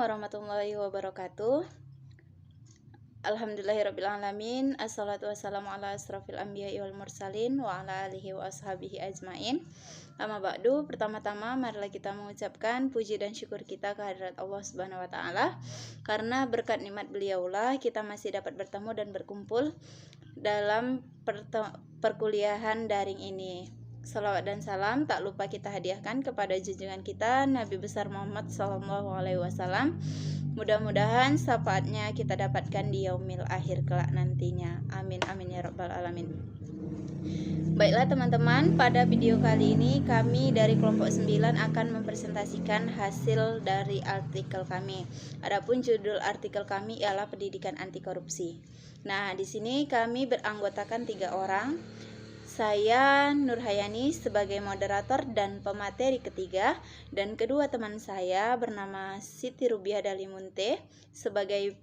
warahmatullahi wabarakatuh. Alhamdulillahirrabbilalamin. Assalatu wassalamu ala asrafil anbiya'i wal mursalin wa ala alihi wa ashabihi ajmain. Amma ba'du, pertama-tama marilah kita mengucapkan puji dan syukur kita kehadirat Allah Subhanahu wa taala, karena berkat nikmat beliaulah kita masih dapat bertemu dan berkumpul dalam perkuliahan daring ini. Salawat dan salam tak lupa kita hadiahkan kepada junjungan kita Nabi besar Muhammad SAW. Mudah-mudahan syafaatnya kita dapatkan di yaumil akhir kelak nantinya. Amin amin ya rabbal alamin. Baiklah teman-teman, pada video kali ini kami dari kelompok 9 akan mempresentasikan hasil dari artikel kami. Adapun judul artikel kami ialah pendidikan anti korupsi. Nah, di sini kami beranggotakan 3 orang. Saya Nurhayani sebagai moderator dan pemateri ketiga, dan kedua teman saya bernama Siti Rubiah Dalimunte sebagai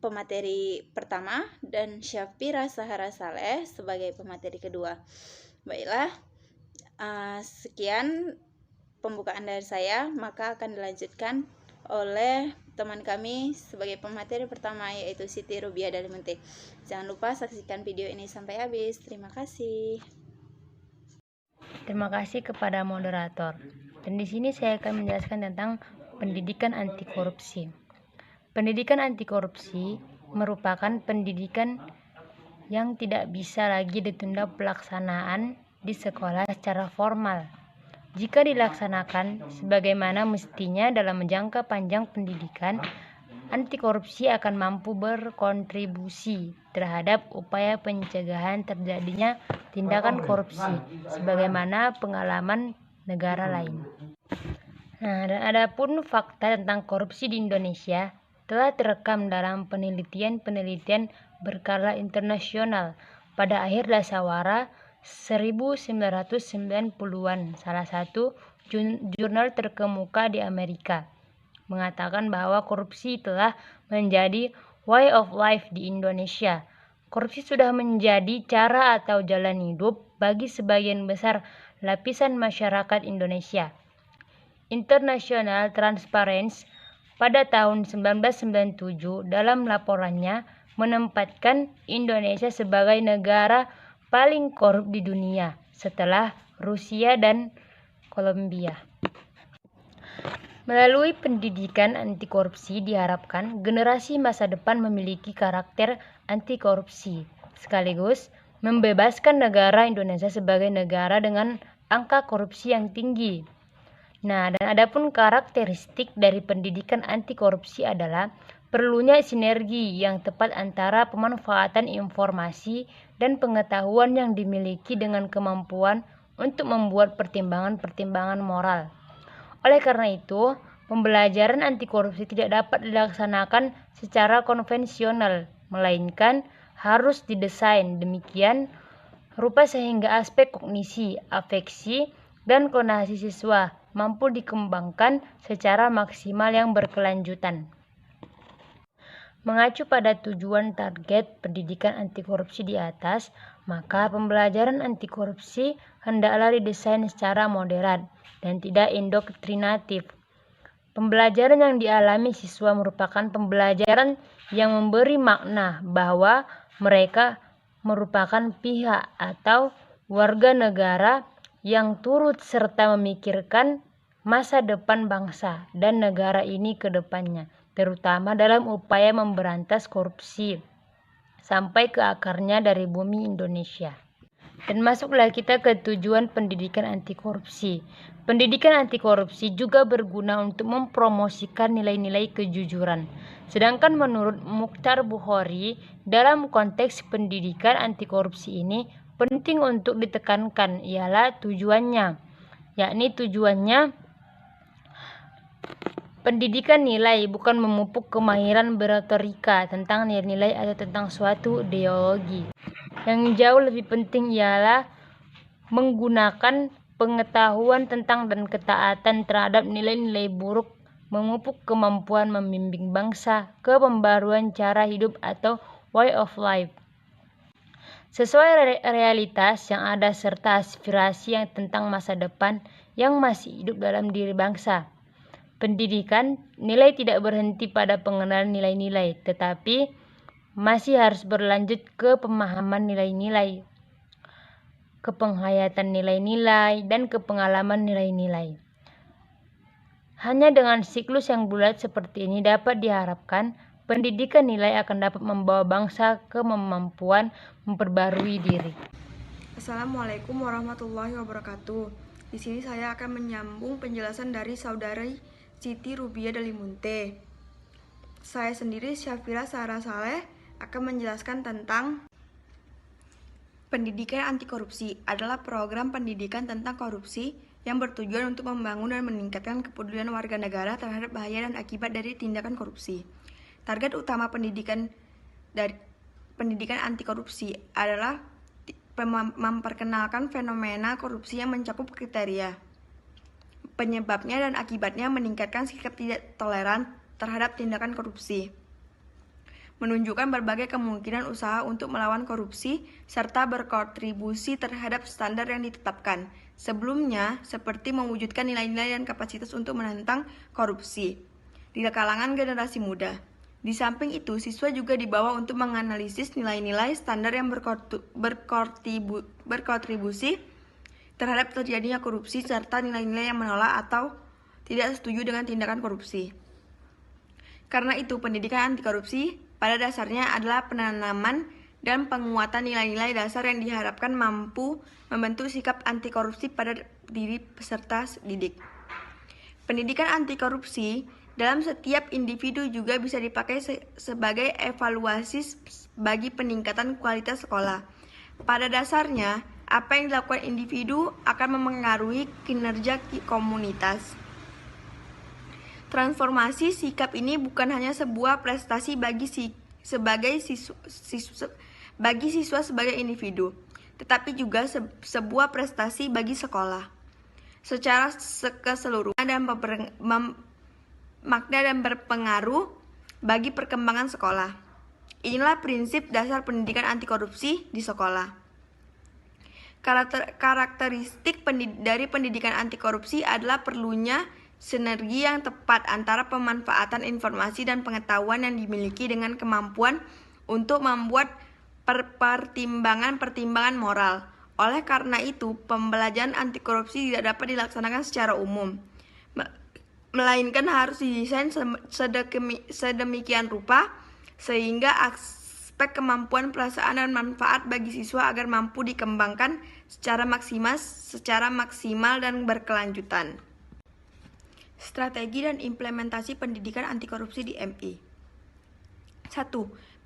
pemateri pertama dan Syafira Sahara Saleh sebagai pemateri kedua. Baiklah, sekian pembukaan dari saya, maka akan dilanjutkan oleh teman kami sebagai pemateri pertama, yaitu Siti Rubiah Dalimunte. Jangan lupa saksikan video ini sampai habis. Terima kasih. Terima kasih kepada moderator. Dan di sini saya akan menjelaskan tentang pendidikan anti korupsi. Pendidikan anti korupsi merupakan pendidikan yang tidak bisa lagi ditunda pelaksanaan di sekolah secara formal. Jika dilaksanakan sebagaimana mestinya dalam jangka panjang pendidikan, anti korupsi akan mampu berkontribusi terhadap upaya pencegahan terjadinya tindakan korupsi sebagaimana pengalaman negara lain. Nah, dan adapun fakta tentang korupsi di Indonesia telah terekam dalam penelitian berskala internasional pada akhir dasawara 1990-an. Salah satu jurnal terkemuka di Amerika mengatakan bahwa korupsi telah menjadi way of life di Indonesia. Korupsi sudah menjadi cara atau jalan hidup bagi sebagian besar lapisan masyarakat Indonesia. International Transparency pada tahun 1997 dalam laporannya menempatkan Indonesia sebagai negara paling korup di dunia setelah Rusia dan Kolombia. Melalui pendidikan anti korupsi diharapkan generasi masa depan memiliki karakter anti korupsi, sekaligus membebaskan negara Indonesia sebagai negara dengan angka korupsi yang tinggi. Nah, dan adapun karakteristik dari pendidikan anti korupsi adalah perlunya sinergi yang tepat antara pemanfaatan informasi dan pengetahuan yang dimiliki dengan kemampuan untuk membuat pertimbangan-pertimbangan moral. Oleh karena itu, pembelajaran anti korupsi tidak dapat dilaksanakan secara konvensional, melainkan harus didesain demikian rupa sehingga aspek kognisi, afeksi, dan konasi siswa mampu dikembangkan secara maksimal yang berkelanjutan. Mengacu pada tujuan target pendidikan anti korupsi di atas, maka pembelajaran anti korupsi hendaklah didesain secara moderat dan tidak indoktrinatif. Pembelajaran yang dialami siswa merupakan pembelajaran yang memberi makna bahwa mereka merupakan pihak atau warga negara yang turut serta memikirkan masa depan bangsa dan negara ini ke depannya, terutama dalam upaya memberantas korupsi sampai ke akarnya dari bumi Indonesia. Dan masuklah kita ke tujuan pendidikan anti korupsi. Pendidikan anti korupsi juga berguna untuk mempromosikan nilai-nilai kejujuran. Sedangkan menurut Mukhtar Bukhari, dalam konteks pendidikan anti korupsi ini penting untuk ditekankan ialah tujuannya, yakni tujuannya pendidikan nilai, bukan memupuk kemahiran beretorika tentang nilai-nilai atau tentang suatu ideologi. Yang jauh lebih penting ialah menggunakan pengetahuan tentang dan ketaatan terhadap nilai-nilai buruk, memupuk kemampuan membimbing bangsa ke pembaruan cara hidup atau way of life sesuai realitas yang ada serta aspirasi yang tentang masa depan yang masih hidup dalam diri bangsa. Pendidikan nilai tidak berhenti pada pengenalan nilai-nilai, tetapi masih harus berlanjut ke pemahaman nilai-nilai, ke penghayatan nilai-nilai, dan ke pengalaman nilai-nilai. Hanya dengan siklus yang bulat seperti ini dapat diharapkan pendidikan nilai akan dapat membawa bangsa ke kemampuan memperbarui diri. Assalamualaikum warahmatullahi wabarakatuh. Di sini saya akan menyambung penjelasan dari Saudari Siti Rubiah Dalimunte. Saya sendiri, Syafira Sarah Saleh, akan menjelaskan tentang pendidikan anti korupsi. Adalah program pendidikan tentang korupsi yang bertujuan untuk membangun dan meningkatkan kepedulian warga negara terhadap bahaya dan akibat dari tindakan korupsi. Target utama pendidikan anti korupsi adalah memperkenalkan fenomena korupsi yang mencakup kriteria, penyebabnya dan akibatnya, meningkatkan sikap tidak toleran terhadap tindakan korupsi, menunjukkan berbagai kemungkinan usaha untuk melawan korupsi, serta berkontribusi terhadap standar yang ditetapkan sebelumnya, seperti mewujudkan nilai-nilai dan kapasitas untuk menentang korupsi di kalangan generasi muda. Di samping itu, siswa juga dibawa untuk menganalisis nilai-nilai standar yang berkontribusi terhadap terjadinya korupsi, serta nilai-nilai yang menolak atau tidak setuju dengan tindakan korupsi. Karena itu, pendidikan anti korupsi pada dasarnya adalah penanaman dan penguatan nilai-nilai dasar yang diharapkan mampu membentuk sikap anti korupsi pada diri peserta didik. Pendidikan anti korupsi dalam setiap individu juga bisa dipakai sebagai evaluasi bagi peningkatan kualitas sekolah. Pada dasarnya, apa yang dilakukan individu akan memengaruhi kinerja komunitas. Transformasi sikap ini bukan hanya sebuah prestasi bagi siswa sebagai individu, tetapi juga sebuah prestasi bagi sekolah secara keseluruhan dan makna dan berpengaruh bagi perkembangan sekolah. Inilah prinsip dasar pendidikan anti korupsi di sekolah. Karakteristik dari pendidikan anti korupsi adalah perlunya sinergi yang tepat antara pemanfaatan informasi dan pengetahuan yang dimiliki dengan kemampuan untuk membuat pertimbangan moral. Oleh karena itu, pembelajaran anti korupsi tidak dapat dilaksanakan secara umum, melainkan harus didesain sedemikian rupa sehingga aspek kemampuan, perasaan, dan manfaat bagi siswa agar mampu dikembangkan secara maksimal dan berkelanjutan. Strategi dan implementasi pendidikan anti korupsi di MI. 1.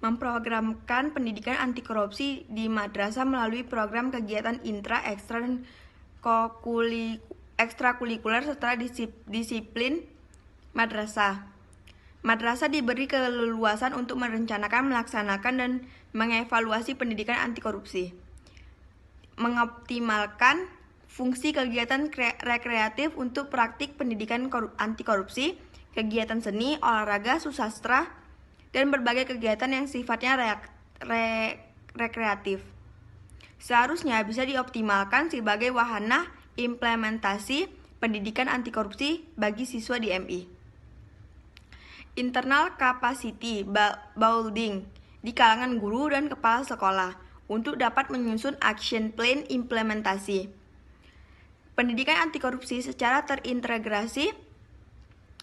Memprogramkan pendidikan anti korupsi di madrasah melalui program kegiatan intra, ekstra, dan ekstrakurikuler setelah disiplin madrasah. Madrasah diberi keleluasan untuk merencanakan, melaksanakan, dan mengevaluasi pendidikan anti korupsi. Mengoptimalkan fungsi kegiatan rekreatif untuk praktik pendidikan anti korupsi, kegiatan seni, olahraga, susastra, dan berbagai kegiatan yang sifatnya rekreatif. Seharusnya bisa dioptimalkan sebagai wahana implementasi pendidikan anti korupsi bagi siswa di MI. Internal capacity building di kalangan guru dan kepala sekolah untuk dapat menyusun action plan implementasi pendidikan anti korupsi secara terintegrasi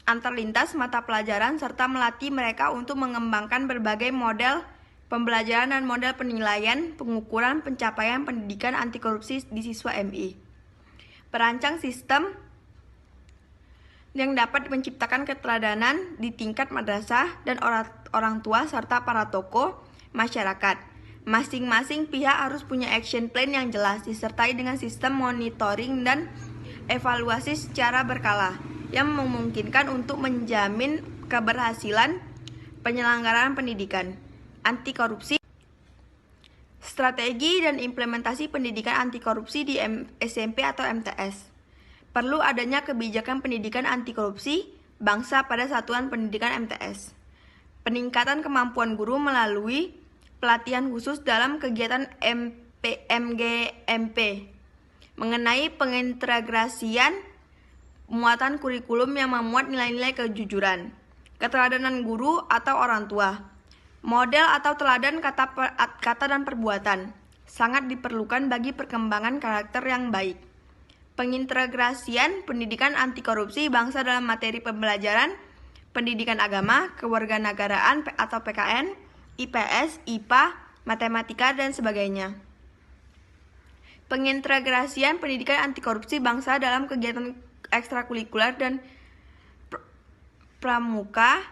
antar lintas mata pelajaran, serta melatih mereka untuk mengembangkan berbagai model pembelajaran dan model penilaian pengukuran pencapaian pendidikan anti korupsi di siswa MI. Perancang sistem yang dapat menciptakan keteladanan di tingkat madrasah dan orang tua serta para tokoh masyarakat. Masing-masing pihak harus punya action plan yang jelas disertai dengan sistem monitoring dan evaluasi secara berkala yang memungkinkan untuk menjamin keberhasilan penyelenggaraan pendidikan anti korupsi. Strategi dan implementasi pendidikan anti korupsi di SMP atau MTS. Perlu adanya kebijakan pendidikan anti korupsi bangsa pada satuan pendidikan MTS. Peningkatan kemampuan guru melalui pelatihan khusus dalam kegiatan MGMP mengenai pengintegrasian muatan kurikulum yang memuat nilai-nilai kejujuran, keteladanan guru atau orang tua, model atau teladan kata dan perbuatan, sangat diperlukan bagi perkembangan karakter yang baik. Pengintegrasian pendidikan anti korupsi bangsa dalam materi pembelajaran, pendidikan agama, kewarganegaraan atau PKN, IPS, IPA, matematika, dan sebagainya. Pengintegrasian pendidikan anti korupsi bangsa dalam kegiatan ekstrakurikuler dan pramuka,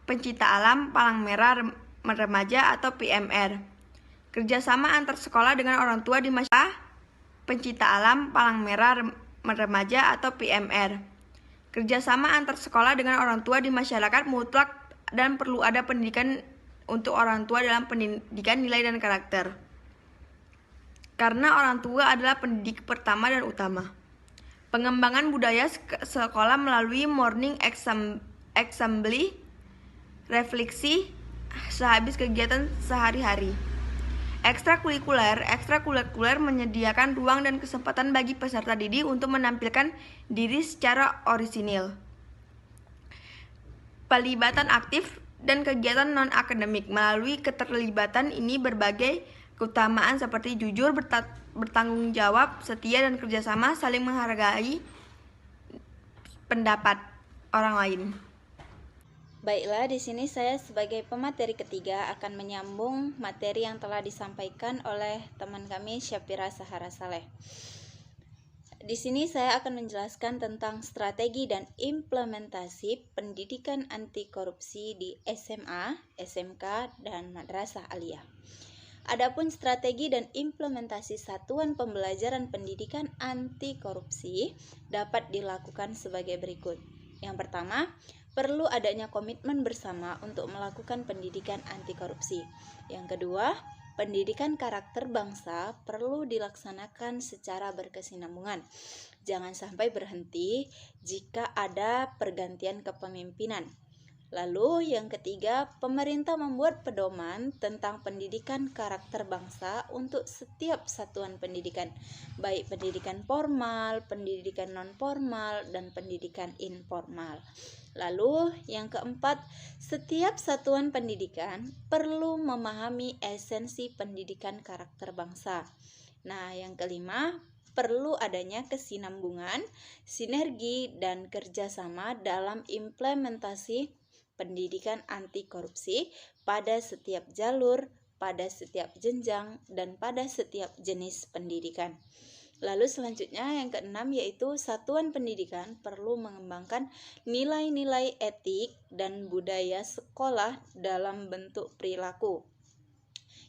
pencipta alam, palang merah remaja atau PMR. Kerjasama antar sekolah dengan orang tua di masyarakat, pencipta alam, palang merah remaja atau PMR. Kerjasama antar sekolah dengan orang tua di masyarakat mutlak dan perlu ada pendidikan untuk orang tua dalam pendidikan nilai dan karakter. Karena orang tua adalah pendidik pertama dan utama. Pengembangan budaya sekolah melalui morning assembly, refleksi sehabis kegiatan sehari-hari. Ekstrakurikuler menyediakan ruang dan kesempatan bagi peserta didik untuk menampilkan diri secara orisinil. Pelibatan aktif dan kegiatan non-akademik. Melalui keterlibatan ini berbagai keutamaan seperti jujur, bertanggung jawab, setia, dan kerjasama, saling menghargai pendapat orang lain. Baiklah, di sini saya sebagai pemateri ketiga akan menyambung materi yang telah disampaikan oleh teman kami Syafira Sahara Saleh. Di sini saya akan menjelaskan tentang strategi dan implementasi pendidikan anti korupsi di SMA, SMK, dan Madrasah Aliyah. Adapun strategi dan implementasi satuan pembelajaran pendidikan anti korupsi dapat dilakukan sebagai berikut. Yang pertama, perlu adanya komitmen bersama untuk melakukan pendidikan anti korupsi. Yang kedua, pendidikan karakter bangsa perlu dilaksanakan secara berkesinambungan. Jangan sampai berhenti jika ada pergantian kepemimpinan. Lalu yang ketiga, pemerintah membuat pedoman tentang pendidikan karakter bangsa untuk setiap satuan pendidikan, baik pendidikan formal, pendidikan non-formal, dan pendidikan informal. Lalu yang keempat, setiap satuan pendidikan perlu memahami esensi pendidikan karakter bangsa. Nah, yang kelima, perlu adanya kesinambungan, sinergi, dan kerjasama dalam implementasi pendidikan anti korupsi pada setiap jalur, pada setiap jenjang, dan pada setiap jenis pendidikan. Lalu selanjutnya yang keenam yaitu satuan pendidikan perlu mengembangkan nilai-nilai etik dan budaya sekolah dalam bentuk perilaku.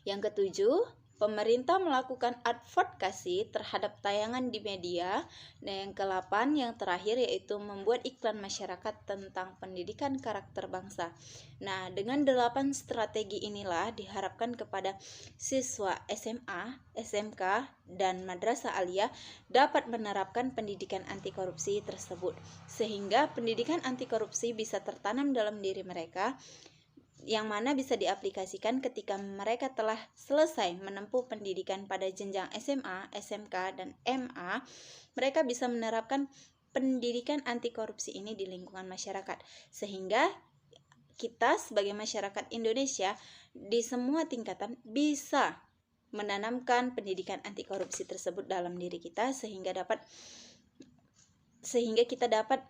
Yang ketujuh, pemerintah melakukan advokasi terhadap tayangan di media. Dan yang ke-8 yang terakhir yaitu membuat iklan masyarakat tentang pendidikan karakter bangsa. Nah, dengan 8 strategi inilah diharapkan kepada siswa SMA, SMK, dan Madrasah Aliyah dapat menerapkan pendidikan anti korupsi tersebut, sehingga pendidikan anti korupsi bisa tertanam dalam diri mereka, yang mana bisa diaplikasikan ketika mereka telah selesai menempuh pendidikan pada jenjang SMA, SMK, dan MA. Mereka bisa menerapkan pendidikan anti korupsi ini di lingkungan masyarakat, sehingga kita sebagai masyarakat Indonesia di semua tingkatan bisa menanamkan pendidikan anti korupsi tersebut dalam diri kita, sehingga kita dapat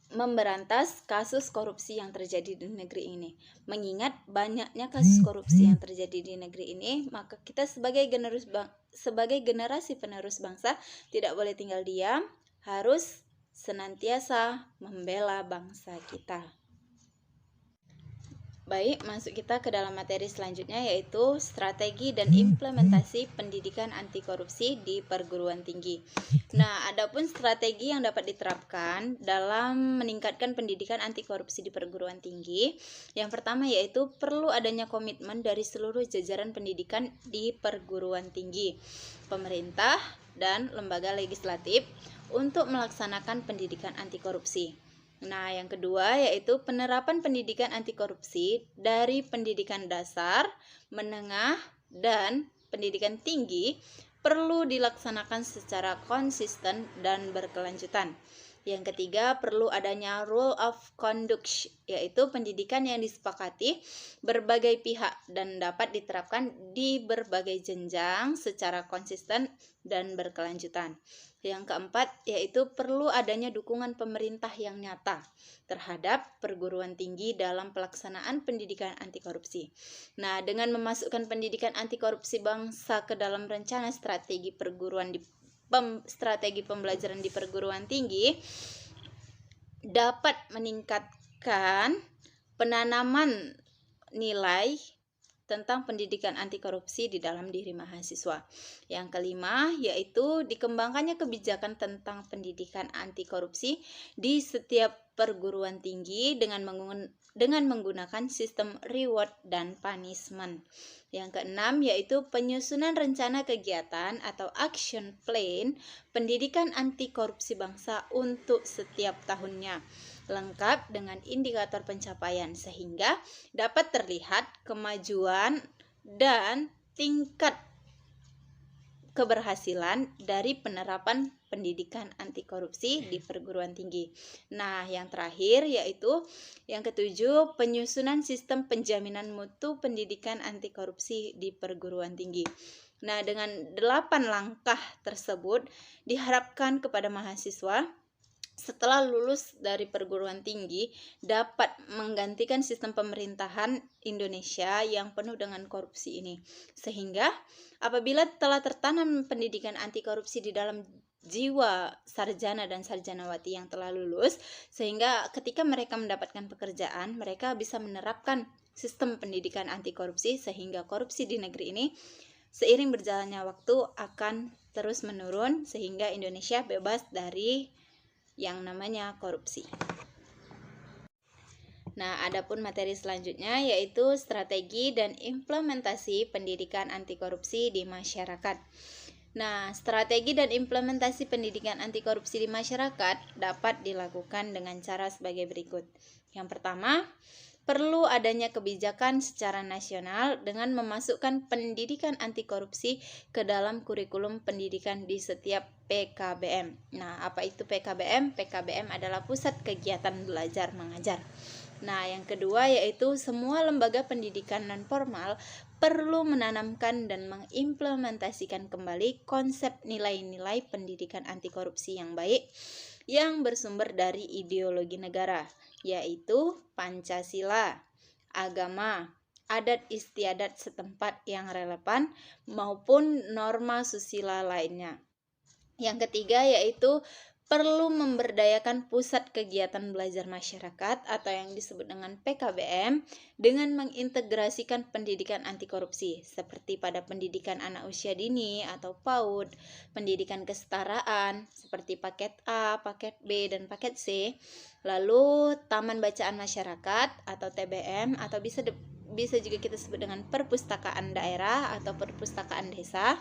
memberantas kasus korupsi yang terjadi di negeri ini. Mengingat banyaknya kasus korupsi yang terjadi di negeri ini, maka kita sebagai generasi penerus bangsa tidak boleh tinggal diam, harus senantiasa membela bangsa kita. Baik, masuk kita ke dalam materi selanjutnya yaitu strategi dan implementasi pendidikan anti korupsi di perguruan tinggi. Nah, adapun strategi yang dapat diterapkan dalam meningkatkan pendidikan anti korupsi di perguruan tinggi, yang pertama yaitu perlu adanya komitmen dari seluruh jajaran pendidikan di perguruan tinggi, pemerintah, dan lembaga legislatif untuk melaksanakan pendidikan anti korupsi. Nah, yang kedua yaitu penerapan pendidikan anti korupsi dari pendidikan dasar, menengah, dan pendidikan tinggi perlu dilaksanakan secara konsisten dan berkelanjutan. Yang ketiga, perlu adanya rule of conduct, yaitu pendidikan yang disepakati berbagai pihak dan dapat diterapkan di berbagai jenjang secara konsisten dan berkelanjutan. Yang keempat, yaitu perlu adanya dukungan pemerintah yang nyata terhadap perguruan tinggi dalam pelaksanaan pendidikan anti korupsi. Nah, dengan memasukkan pendidikan anti korupsi bangsa ke dalam rencana strategi strategi pembelajaran di perguruan tinggi dapat meningkatkan penanaman nilai tentang pendidikan anti korupsi di dalam diri mahasiswa. Yang kelima, yaitu dikembangkannya kebijakan tentang pendidikan anti korupsi di setiap perguruan tinggi dengan menggunakan sistem reward dan punishment. Yang keenam, yaitu penyusunan rencana kegiatan atau action plan pendidikan anti korupsi bangsa untuk setiap tahunnya, lengkap dengan indikator pencapaian sehingga dapat terlihat kemajuan dan tingkat keberhasilan dari penerapan pendidikan anti korupsi di perguruan tinggi. Nah, yang terakhir yaitu yang ketujuh, penyusunan sistem penjaminan mutu pendidikan anti korupsi di perguruan tinggi. Nah, dengan 8 langkah tersebut diharapkan kepada mahasiswa setelah lulus dari perguruan tinggi dapat menggantikan sistem pemerintahan Indonesia yang penuh dengan korupsi ini. Sehingga apabila telah tertanam pendidikan anti korupsi di dalam jiwa sarjana dan sarjanawati yang telah lulus, sehingga ketika mereka mendapatkan pekerjaan, mereka bisa menerapkan sistem pendidikan anti korupsi sehingga korupsi di negeri ini seiring berjalannya waktu akan terus menurun sehingga Indonesia bebas dari yang namanya korupsi. Nah, adapun materi selanjutnya yaitu strategi dan implementasi pendidikan anti korupsi di masyarakat. Nah, strategi dan implementasi pendidikan anti korupsi di masyarakat dapat dilakukan dengan cara sebagai berikut. Yang pertama, perlu adanya kebijakan secara nasional dengan memasukkan pendidikan anti korupsi ke dalam kurikulum pendidikan di setiap PKBM. Nah, apa itu PKBM? PKBM adalah Pusat Kegiatan Belajar Mengajar. Nah, yang kedua yaitu semua lembaga pendidikan non-formal perlu menanamkan dan mengimplementasikan kembali konsep nilai-nilai pendidikan anti korupsi yang baik yang bersumber dari ideologi negara, yaitu Pancasila, agama, adat istiadat setempat yang relevan, maupun norma susila lainnya. Yang ketiga yaitu perlu memberdayakan pusat kegiatan belajar masyarakat atau yang disebut dengan PKBM dengan mengintegrasikan pendidikan anti korupsi seperti pada pendidikan anak usia dini atau PAUD, pendidikan kesetaraan seperti paket A, paket B, dan paket C, lalu taman bacaan masyarakat atau TBM atau bisa juga kita sebut dengan perpustakaan daerah atau perpustakaan desa.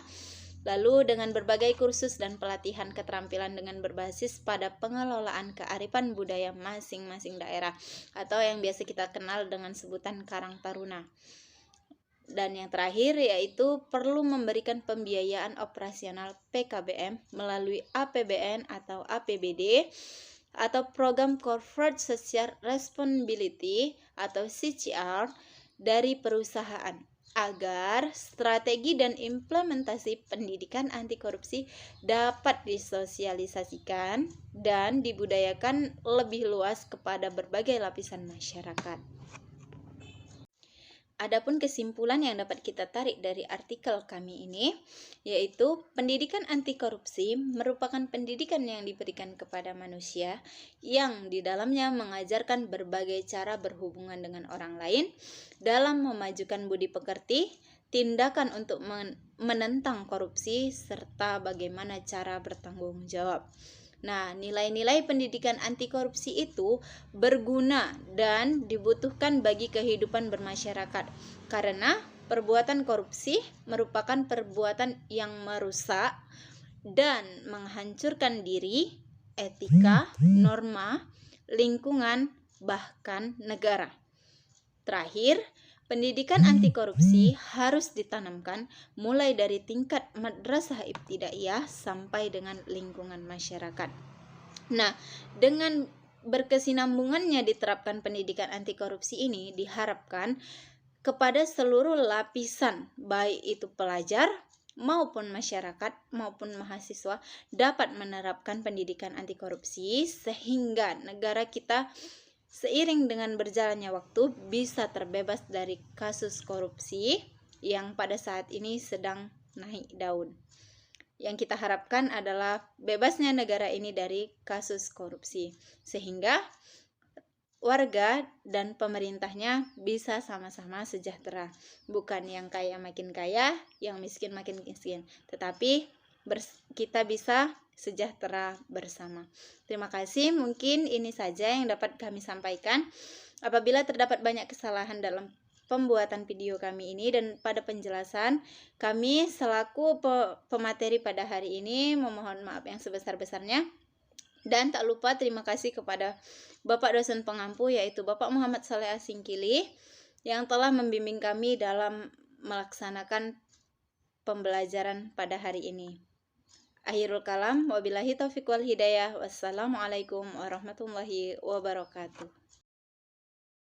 Lalu dengan berbagai kursus dan pelatihan keterampilan dengan berbasis pada pengelolaan kearifan budaya masing-masing daerah atau yang biasa kita kenal dengan sebutan Karang Taruna. Dan yang terakhir yaitu perlu memberikan pembiayaan operasional PKBM melalui APBN atau APBD atau Program Corporate Social Responsibility atau CCR dari perusahaan, agar strategi dan implementasi pendidikan anti korupsi dapat disosialisasikan dan dibudayakan lebih luas kepada berbagai lapisan masyarakat. Adapun kesimpulan yang dapat kita tarik dari artikel kami ini, yaitu pendidikan anti korupsi merupakan pendidikan yang diberikan kepada manusia yang di dalamnya mengajarkan berbagai cara berhubungan dengan orang lain dalam memajukan budi pekerti, tindakan untuk menentang korupsi, serta bagaimana cara bertanggung jawab. Nah, nilai-nilai pendidikan anti korupsi itu berguna dan dibutuhkan bagi kehidupan bermasyarakat karena perbuatan korupsi merupakan perbuatan yang merusak dan menghancurkan diri, etika, norma, lingkungan, bahkan negara. Terakhir, Pendidikan anti korupsi harus ditanamkan mulai dari tingkat madrasah ibtidaiyah sampai dengan lingkungan masyarakat. Nah, dengan berkesinambungannya diterapkan pendidikan anti korupsi ini diharapkan kepada seluruh lapisan, baik itu pelajar maupun masyarakat maupun mahasiswa, dapat menerapkan pendidikan anti korupsi sehingga negara kita seiring dengan berjalannya waktu bisa terbebas dari kasus korupsi yang pada saat ini sedang naik daun. Yang kita harapkan adalah bebasnya negara ini dari kasus korupsi, sehingga warga dan pemerintahnya bisa sama-sama sejahtera. Bukan yang kaya makin kaya, yang miskin makin miskin, tetapi kita bisa sejahtera bersama. Terima kasih, mungkin ini saja yang dapat kami sampaikan. Apabila terdapat banyak kesalahan dalam pembuatan video kami ini dan pada penjelasan, kami selaku pemateri pada hari ini memohon maaf yang sebesar-besarnya. Dan tak lupa terima kasih kepada Bapak dosen pengampu, yaitu Bapak Muhammad Saleh Asingkili, yang telah membimbing kami dalam melaksanakan pembelajaran pada hari ini. Akhirul kalam, wabillahi taufiq wal hidayah. Wassalamualaikum warahmatullahi wabarakatuh.